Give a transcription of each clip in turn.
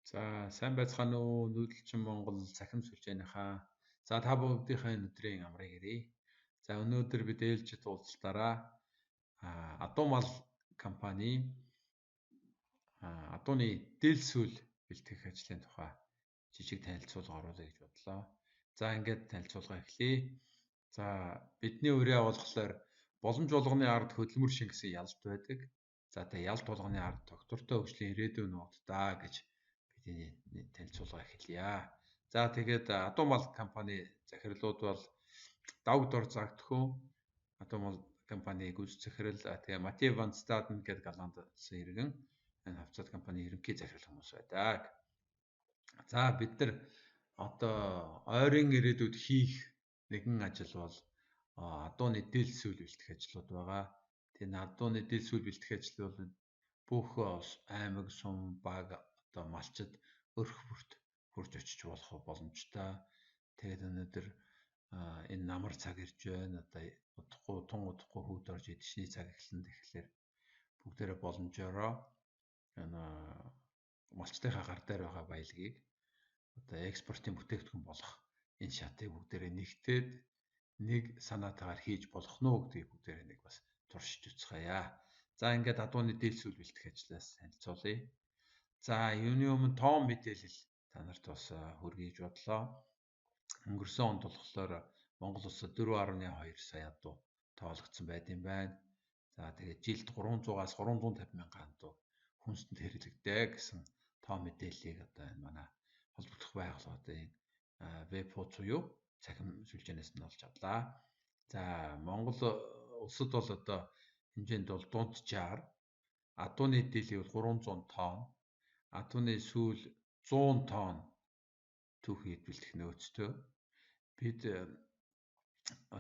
За, сайн байцгаана уу? Нүүдэлчин Монгол цахим сүлжээнийхаа. За, та бүгдийнхээ өнөөдрийн амрыг ирье. За, өнөөдөр бид ээлжид уулзалтаараа адуу мал компани адууны дэлсүүл бэлтгэх ажлын тухай жижиг танилцуулга оруулъя гэж бодлоо. За, ингээд танилцуулга эхлэе. За, бидний үрээ болохоор боломж болгоны ард хөдөлмөр шин гэсэн ялалт байдаг. За, тэгээ ялалт болгоны ард доктортой хөгжлийн ирээдүйн нууцдаа гэж бидний танилцуулга эхэлье. За, тэгээд адуу мал компани захирлууд бол Давд Ор Загдхүү адуу мал компани гүйцэтгэх захирал тэгээ Матей Ван Стаден гэдэг голландсан иргэн энэ хавцад компани ерөнхий захирал хүмүүс байдаг. За, бид нар одоо ойрын ирээдүйд хийх нэгэн ажил бол адууны дэлсүүл бэлтгэх ажлууд байгаа. Тэгээ адууны дэлсүүл бэлтгэх ажил бол бүх аймаг, сум, баг одоо малчид өрх бүрт хурж очиж болох боломжтой. Тэгээд өнөөдөр энэ намар цаг ирж байна. Одоо удахгүй тун удахгүй хүүд орж идшний цаг эхлэн тэгэхээр бүгдээрээ боломжоор энэ малчтынхаа гар дээр байгаа баялагийг одоо экспортын бүтээгдэхүүн болох энэ шатыг бүгдээрээ нэгтээд нэг санаатаагаар хийж болох нь уу гэдгийг бүгдээрээ нэг бас туршиж үзье. За, ингээд адууны дэлсүүл бэлтгэх ажлаас танилцуулъя. За, юуны өмнө тоон мэдээлэл та нарт бас хүргэж бодлоо. Өнгөрсөн онд болохоор Монгол улсад 4.2 сая адуу тоологдсон байт юм байна. За, тэгээд жилд 300-аас 350 мянган адуу хүнстэнд хэрэглэгдээ гэсэн тоон мэдээллийг одоо энэ манай холбогдох байгууллагын веб хуудас буюу цахим сүлжээнээс нь олж авлаа. За, Монгол улсад бол одоо хэмжээнд бол дунджаар адууны дийлийг 300 тонн, адууны сүүл 100 тонн түүхийд бэлтгэх нөөцтэй. Бид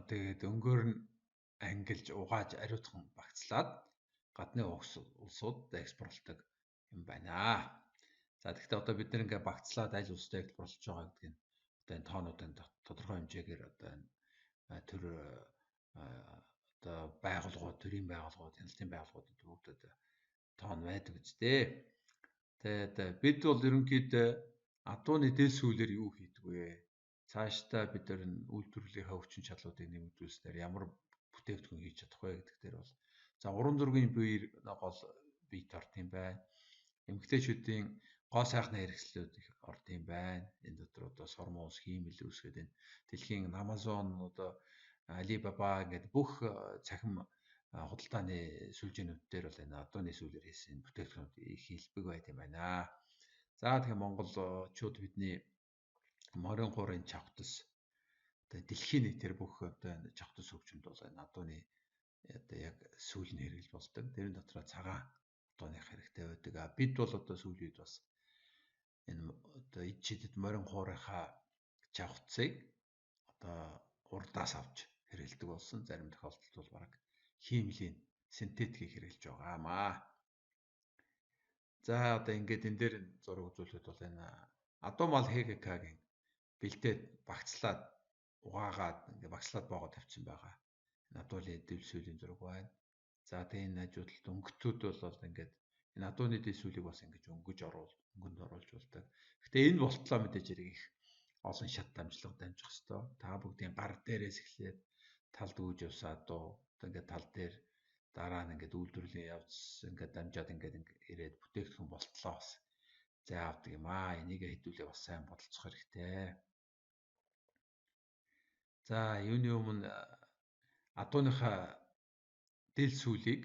тэгээд өнгөөр нь ангилж угааж ариутхан багцлаад гадны улсууд экспортлдог юм байна. За, тэгэхээр одоо бид нэг багцлаад аль улсад экспортлж байгаа гэдэг нь одоо энэ тоонуудын тодорхой хэмжээгээр одоо энэ төр одоо байгууллагууд, төрийн байгууллагууд, хяналтын байгууллагуудад бүгд тоон байдаг үстэй. Тэгээд бид бол ерөнхийдөө адууны дэлсүүлээр юу хийдэг вэ? Цаашдаа бид нар үйлдвэрлэлийнхаа хүчин чадлуудыг нэмэгдүүлснээр ямар бүтээгдэхүүн хийж чадах вэ гэдэг дээр бол за уран зургийн биеэр гол бийт орд юм байна. Эмэгтэйчүүдийн гоо сайхны хэрэгслүүд их орд юм байна. Энэ дотор одоо сормоос, хиймэл үүсгээд энэ дэлхийн Amazon одоо Alibaba ингээд бүх цахим худалдааны сүлжээнүүд дээр бол энэ адууны сүүлээр хийсэн бүтээгдэхүүнүүд их хэлбэг байт юм байна. За, тэгэхээр монголчууд бидний морин гурын чавтас одоо дэлхийн нийтээр бүх одоо чавтас хөгжинд бол энэ адууны одоо яг сүүл нь хэрэглэж болдог. Тэрэн дотроо цагаан адууных хэрэгтэй байдаг. Бид бол одоо сүүлийн үед бас энэ одоо ид шидэд морин хуурынхаа чавцыг одоо урдаас авч хэрэглэдэг болсон. Зарим тохиолдолд бол баг хиймлийн синтетикийг хэрэглэж байгаамаа. За, одоо ингээд энэ дээр зураг үзүүлэхэд бол энэ адуу мал ХГК-гийн бэлдээд багцлаад угаагаад ингээд багцлаад боогод тавьсан байгаа. Энэ адууны дэлсүүлийн зураг байна. За, тэгээ энэ хажуудалд өнгөтүүд бол ингээд энэ адууны дэлсүүлийг бас ингэж өнгөнд оруулж болдог. Гэхдээ энэ болтлоо мэдээж хэрэг их олон шат дамжлага дамжих хэвээр. Та бүгдийн гар дээрээс эхлээд талд үүж явсаа адуу ингээд тал дээр дараа нь ингээд үйлдвэрлэлийн явц ингээд дамжаад ингээд ирээд бүтээгдэхүүн болтлоо бас зай авдаг юм аа. Энийг хэдүүлээ бас сайн бодолцох хэрэгтэй. За, юуны өмнө адууныхаа дэлсүүлийг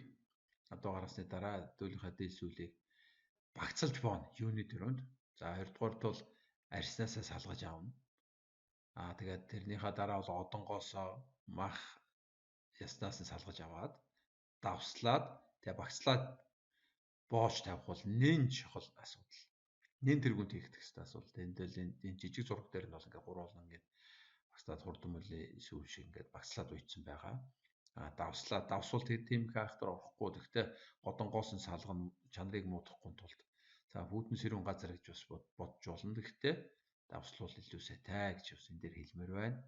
адуу гаргасны дараа адууныхаа дэлсүүлийг багцалж бооно юуны дөрөнд. За, хоёрдугаарт бол арьснаасаа салгаж авна. Тэгээд тэрнийхээ дараа бол одонгоосоо мах яснаас нь салгаж аваад давслаад тэгээ багцлаад боож тавих бол нэн чухал асуудал. Нэн тэргүүнд хийх хэрэгтэй асуудал. Энд л энэ жижиг зураг дээр нь бол ингээд гурвуулна ингээд багцлаад хурдан мөлийн сүүл шиг ингээд багцлаад уйдсан байгаа. Давсвал тийм их айхтар орохгүй. Гэхдээ годонгоос нь салгана чанарыг муудахгүй тулд за хүүтэн сэрүүн газар гэж бас бодож болно. Гэхдээ давслуул илүү сайтай гэж бас энэ дээр хэлмээр байна.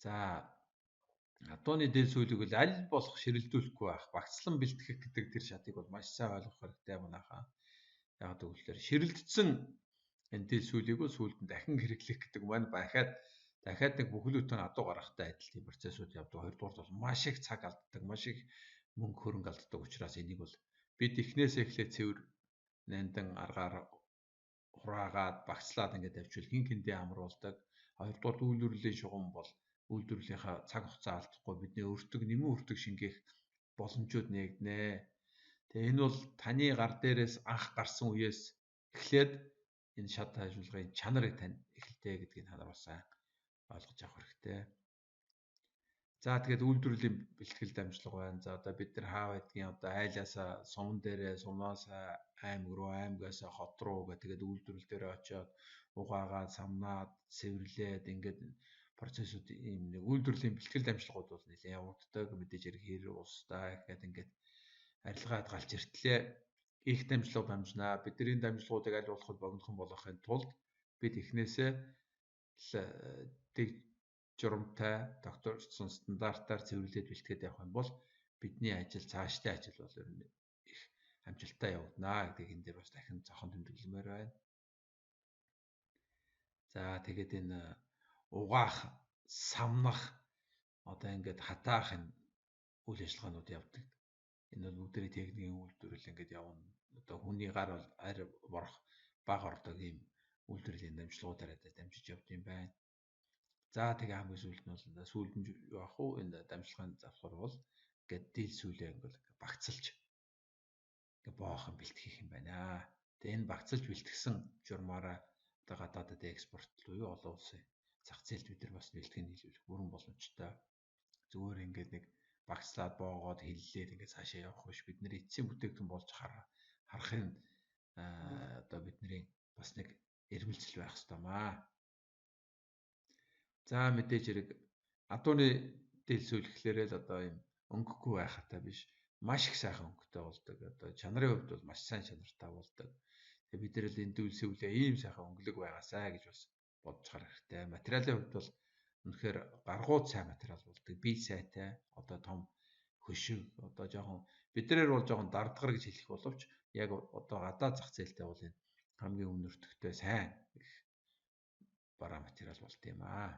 За, адууны дэлсүүлийг бол аль болох ширэлдүүлэхгүй байх. Багцлан бэлтгэх гэдэг тэр шатыг бол маш сайн ойлгох хэрэгтэй манайхаа. Яг гэвэл ширэлдсэн энэ дэлсүүлийг сүүлд нь дахин хэрэглэх гэдэг маань дахиад нэг бүхлөтөн адуу гаргахтай адил тийм процессыг явдаг. Хоёрдугаар бол маш их цаг алддаг, маш их мөнгө хөрөнгө алддаг учраас энийг бол бид эхнээсээ эхлээд цэвэр нандан аргаар хураагаад багцлаад ингээд авчвал хин хэндээ амруулдаг. Хоёрдугаар үйлдвэрлэлийн шугам бол үйлдвэрлэлийнхаа цаг хугацаа алдахгүй бидний нэмэн өртөг шингээх боломжууд нээгдэнэ. Тэгээ энэ бол таны гар дээрээс анх гарсан үеэс эхлээд энэ шат хайшуулгын чанарыг тань эхэлдэг гэдгийг та нар бас ойлгож авах хэрэгтэй. За тэгээд үйлдвэрлэлийн бэлтгэл дамжлага байна. За одоо бид нар хаа байдгийн одоо айлаасаа суман дээрээ сумнаасаа аймаг руу аймагасаа хот руу гэх тэгээд үйлдвэрлэл дээр очиод угаагаад самнаад цэвэрлээд ингээд процессыг ийм нэг үйлдвэрлэлийн бэлтгэл дамжлагууд бол нэлээд явагддаг. Мэдээж хэрэг хэр устай гэхэд ингээд арилгаад галж иртлээ их дамжлага дамжнаа. Бидний дамжлагуудыг аль болох богинохон болгохын тулд бид эхнээсээ дэг журамтай докторсон стандартаар цэвэрлээд бэлтгээд явах юм бол бидний ажил цаашдын ажил бол ер нь их амжилттай явагдана гэдгийг энэ дээр бас дахин зохон тэмдэглэмээр байна. За тэгээд энэ угаах, самнах одоо ингээд хатаах энэ үйл ажиллагаанууд явдаг. Энэ бол бүгдээ техникийн үйлдвэрлэл ингээд явна. Одоо хүний гар бол арь борох баг ордог ийм үйлдвэрлэлийн дамжлагуудаараа дамжиж явд юм байна. За тэгээ хамгийн сүүлд нь бол сүүлд нь юу ах вэ? Энэ дамжлагын завхар бол ингээд дийл сүүлээ ингээд багцалж ингээд боохон бэлтгэх юм байна. Тэгээ энэ багцалж бэлтгэсэн журмаараа одоо гадаадад экспорт буюу олон улсын зах зээлд бид нар бас бэлтгэх нийлүүлэх бүрэн боломжтой. Зүгээр ингээд нэг багцлаад боогоод хиллээд ингээд цаашаа явах биш. Бид нэр эцсийн бүтээгдэхүүн болж харахын одоо бидний бас нэг эрмэлзэл байх хэрэгтэй маа. За мэдээж хэрэг адууны дэлсүүл гэхлээрээ л одоо юм өнгөхгүй байхатай биш. Маш их сайхан өнгөтэй болдог. Одоо чанарын хувьд бол маш сайн чанартай болдог. Тэгээ бид нэр л энэ дэлсүүлээ ийм сайхан өнгөлөг байгаасаа гэж бас бодож харах хэрэгтэй. Материалын хувьд бол үнэхээр гаргууд сайн материал болдог. Бие сайтай. Одоо том хөшиг одоо жоохон биднэр бол жоохон дардгар гэж хэлэх боловч яг одоо гадаад зах зээлтэй бол энэ хамгийн өмнөртөгтэй сайн их бараа материал болт юм аа.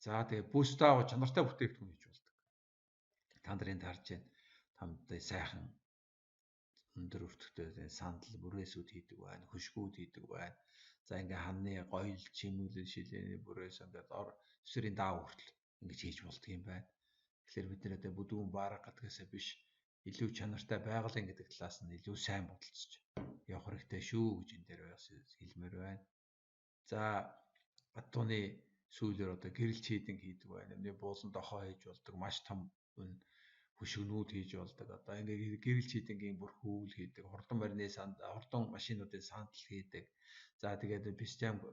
За тэгээ бүүстаа чанартай бүтээгдэхүүн хийж болдог. Та нарын тарж байна. Тамтай сайхан өндөр өртөгтэй сандал бүрээсүүд хийдэг байна, хөшгүүд хийдэг байна. За ингээ ханны гоёл чимүүлэн шилээний бүрээс ингээд өсвөрийн даа хүртэл ингэж хийж болдго юм байна. Тэгэхээр бид нэр одоо бүдүүн баарга гадагсаа биш илүү чанартай байгалийн гэдэг талаас нь илүү сайн бодолцож явах хэрэгтэй шүү гэж энэ дээр бас хэлмээр байна. За адууны сүүлээр одоо гэрэлч хийдэг байна. Өмнө буулан дохоо хийж болдог, маш том хөшгөнүүд хийж болдог. Одоо ингээ гэрэлч хийдингийн бүр хүүл хийдэг, хурдан барины санд, хурдан машинуудын сандал хийдэг. За тэгээд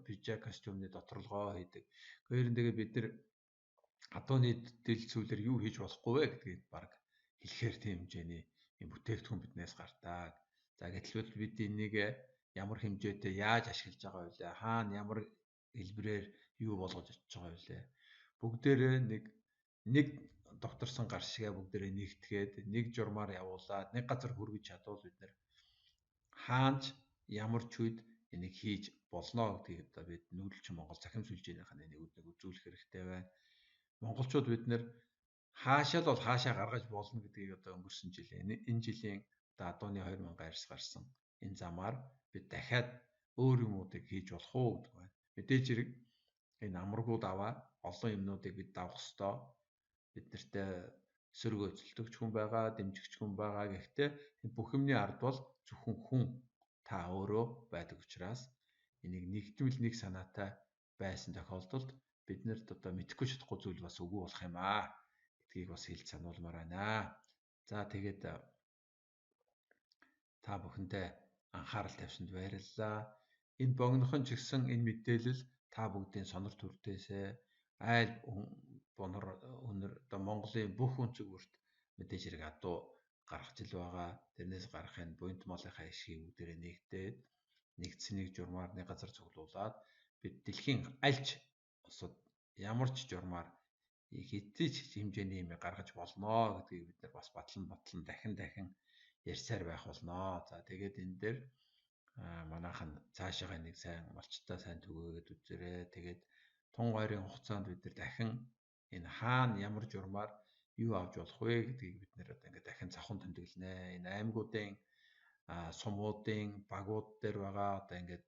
пижак костюмны доторлогоо хийдэг. Гэхдээ тэгээд бид нар адууны дэлсүүлэр юу хийж болохгүй вэ гэдгийг баг хэлэхээр тийм хэмжээний юм бүтээгдэхүүн биднээс гардаг. За гэтэл бид энийг ямар хэмжээтэй яаж ашиглаж байгаа вэ? Хаана ямар хэлбэрээр юу болгож очиж байгаа вэ? Бүгдээрээ нэг докторсон гар шигээ бүгдээрээ нэгтгээд нэг журмаар явуулаад нэг газар хүргэж чадвал бид нэр хаанч ямар ч үед энийг хийж болно гэдгийг одоо бид нүүдэлчин Монгол цахим сүлжээнийхээ нэг үзүүлэх хэрэгтэй байна. Монголчууд бид нэр хаашаа л бол хаашаа гаргаж болно гэдгийг одоо өнгөрсөн жилийн энэ жилийн одоо адууны 2000 арьс гарсан энэ замаар бид дахиад өөр юмуудыг хийж болох уу гэдэг байна. Мэдээж хэрэг энэ амрагууд аваа олон юмнуудыг бид давах ёстой. Бид нартай сөрөг өцөлдөгч хүн байгаа, дэмжигч хүн байгаа. Гэхдээ бүх юмний ард бол зөвхөн хүн та өөрөө байдаг учраас энийг нэгдвэл нэг санаатай байсан тохиолдолд биднэрт одоо мэдхгүй чадахгүй зүйл бас үгүй болох юм аа гэдгийг бас хэлж сануулмаар байна. За тэгээд та бүхэндээ анхаарал тавьсанд баярлалаа. Энэ богинохон ч гэсэн энэ мэдээлэл та бүгдийн сонор төрдөөсөө айл бунар өнөр одоо Монголын бүх өнцөгөрт мэдээж хэрэг адуу гарах жил байгаа. Тэрнээс гарахын буянт малынхаа ишгийг бүгдээрээ нэгдээд нэгдсэн нэг журмаар нэг газар цуглуулад бид дэлхийн альч усад ямар ч журмаар хэдий ч хэмжээний юм гаргаж болно гэдгийг бид нар бас батлан дахин ярьсаар байх болно. За тэгээд энэ дээр манайхан цаашаа нэг сайн малчтаа сайн түгээгээд үзээрэй. Тэгээд тун гойрын хугацаанд бид нар дахин энэ хаана ямар журмаар юу авч болох вэ гэдгийг бид нэр одоо ингээд дахин цавхан тэмдэглэнэ. Энэ аймагуудын сумуудын багууд дээр байгаа одоо ингээд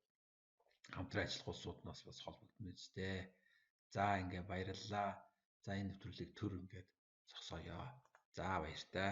хамтран ажиллах улсууднаас бас холбогдно үстэй. За ингээ баярлалаа. За энэ нэвтрүүлгийг төр ингээд зогсооё. За баяртай.